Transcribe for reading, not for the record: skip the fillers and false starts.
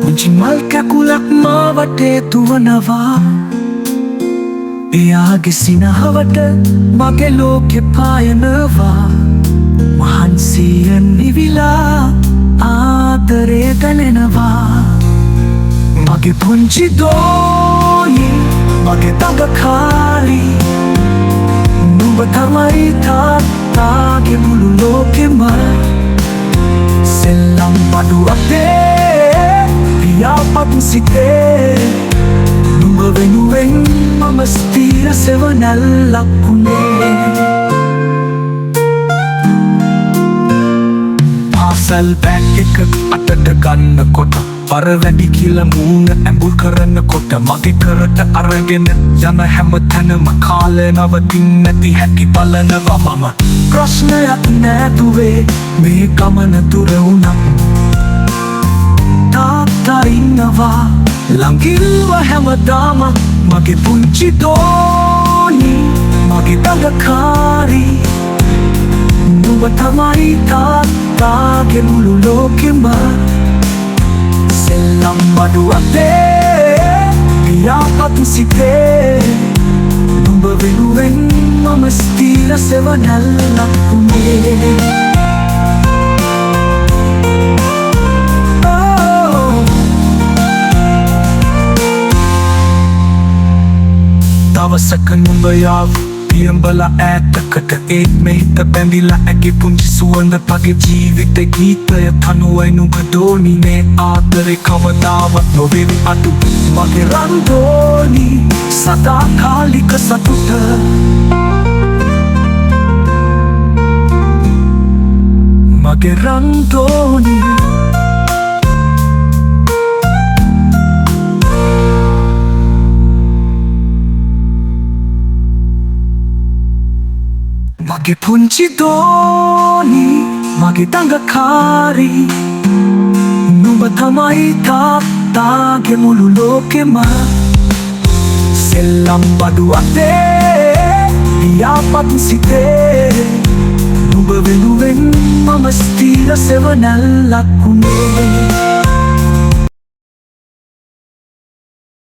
පුංචි මල් කැකුලක් මා වටේ තුවනවා. එයාගේ සිනහවට මගේ ලෝකෙ පායනවා. මහන්සියෙන් නිවිලා ආදරේ දැනෙනවා. මගේ පුංචි දෝනි මගේ දඟකාරී. නුඹ තමයි තාත්තාගේ මුළු ලෝකෙම. සෙල්ලම් බඩු අතේ පියාපත් සිතේ. නුඹ වෙනුවෙන් මම ස්ථීර සෙවණැල්ලක් වුණේ. පාසල් බෑග් එක අතට ගන්නකොට බර වැඩි කියලා මූණ ඇඹුල් කරනකොට මගේ කරට අරගෙන යන හැම තැනම කාලේ නවතින්නේ නැති හැටි බලනවා මම. ප්‍රශ්නයක් නැතුවේ මේ ගමන දුර වුණා. තාත්තා ඉන්නවා ළඟින්ව හැමදාම. මගේ පුංචි දෝනි මගේ දඟකාරී. නුඹ තමයි තාත්තාගේ මුළු ලෝකෙම. සෙල්ලම් බඩු අතේ පියාපත් සිතේ. නුඹ වෙනුවෙන් මම ස්ථීර සෙවණැල්ලක් වුණේ. දවසක නුඹ යාව පියඹලා ඈතකට. ඒත් මේ හිත බැඳිලා ඇගේ පුංචි සුවඳ පගේ ජීවිත ගීතය තනුවයි නුඹ දෝනි. මේ ආදරේ කවදාවත් නොවේවි අඩු. මගේ රන් දෝනි සදාකාලික සතුට. මගේ රන් දෝනි මගේ පුංචි දෝනි මගේ දඟකාරී. නුඹ තමයි තාත්තාගේ මුළු ලෝකෙම. සෙල්ලම් බඩු අතේ පියාපත් සිතේ. නුඹ වෙනුවෙන් මම ස්ථීර සෙවණැල්ලක් වුණේ.